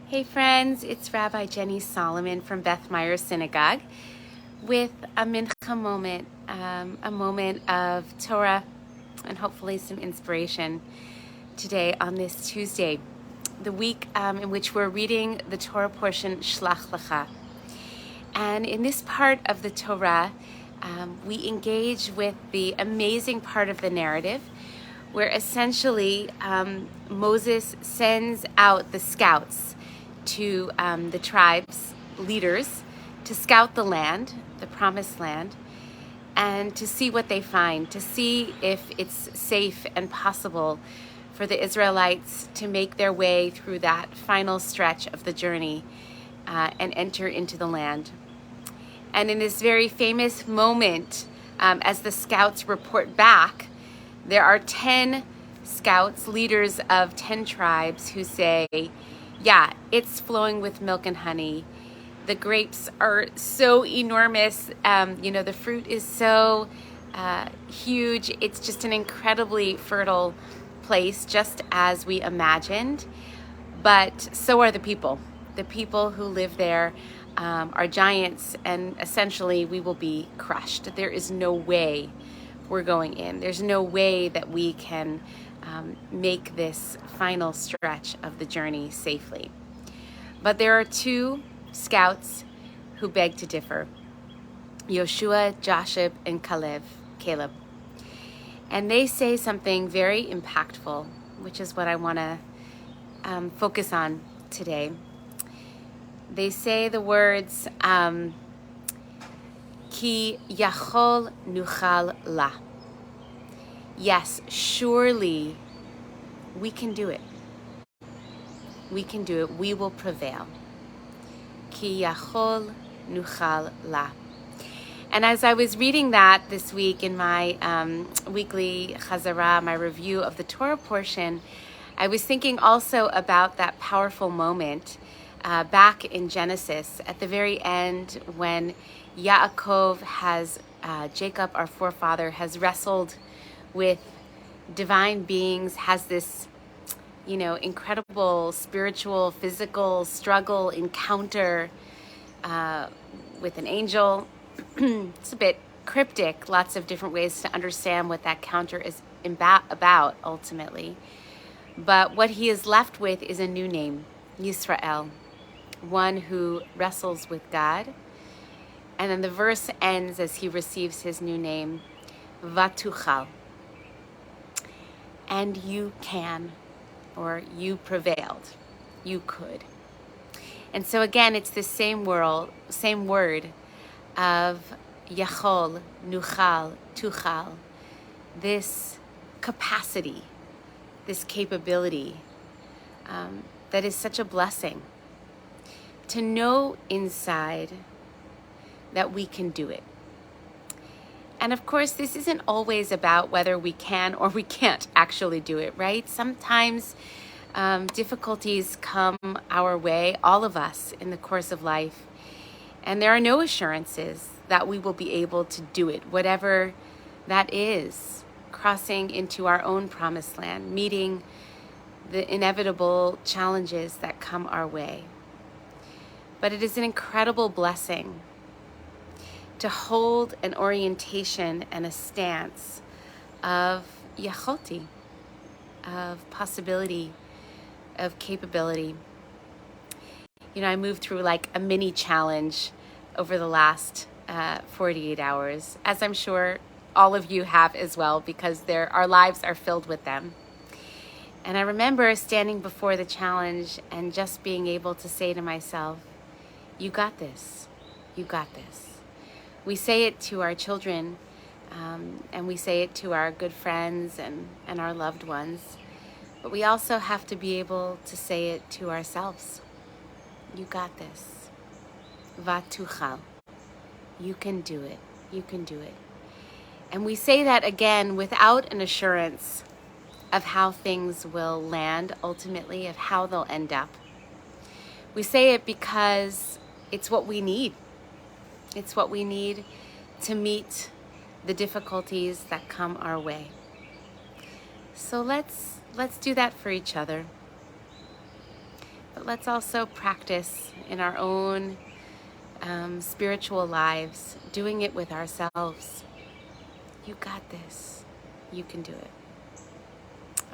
Hey friends, it's Rabbi Jenny Solomon from Beth Meyer Synagogue with a mincha moment, a moment of Torah and hopefully some inspiration today on this Tuesday, the week in which we're reading the Torah portion Shlah Lekha. And in this part of the Torah, we engage with the amazing part of the narrative where essentially Moses sends out the scouts to the tribe's leaders to scout the land, the promised land, and to see what they find, to see if it's safe and possible for the Israelites to make their way through that final stretch of the journey and enter into the land. And in this very famous moment, as the scouts report back, there are 10 scouts, leaders of 10 tribes, who say, yeah, it's flowing with milk and honey. The grapes are so enormous. The fruit is so huge. It's just an incredibly fertile place, just as we imagined. But so are the people. The people who live there are giants, and essentially we will be crushed. There is no way we're going in. There's no way that we can make this final stretch of the journey safely. But there are two scouts who beg to differ: Yoshua, Joshua, and Caleb. And they say something very impactful, which is what I want to focus on today. They say the words, Ki yachol nuchal la. Yes, surely we can do it. We can do it. We will prevail. Ki yachol nuchal la. And as I was reading that this week in my weekly chazara, my review of the Torah portion, I was thinking also about that powerful moment back in Genesis at the very end when Yaakov Jacob, our forefather, has wrestled with divine beings, has this, incredible spiritual, physical struggle, encounter with an angel. It's a bit cryptic, lots of different ways to understand what that encounter is about ultimately. But what he is left with is a new name, Yisrael, one who wrestles with God. And then the verse ends as he receives his new name, Vatuchal. And you can, or you prevailed, you could. And so again, it's the same word of Yachol, Nuchal, Tuchal, this capacity, this capability that is such a blessing to know inside that we can do it. And of course, this isn't always about whether we can or we can't actually do it, right? Sometimes difficulties come our way, all of us, in the course of life. And there are no assurances that we will be able to do it, whatever that is, crossing into our own promised land, meeting the inevitable challenges that come our way. But it is an incredible blessing to hold an orientation and a stance of yacholti, of possibility, of capability. I moved through like a mini challenge over the last 48 hours, as I'm sure all of you have as well, because our lives are filled with them. And I remember standing before the challenge and just being able to say to myself, you got this, you got this. We say it to our children, and we say it to our good friends and our loved ones, but we also have to be able to say it to ourselves. You got this. Vatuchal. You can do it. You can do it. And we say that again without an assurance of how things will land ultimately, of how they'll end up. We say it because it's what we need. It's what we need to meet the difficulties that come our way. So let's do that for each other. but let's also practice in our own spiritual lives, doing it with ourselves. You got this. You can do it.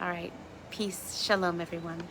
All right. Peace. Shalom, everyone.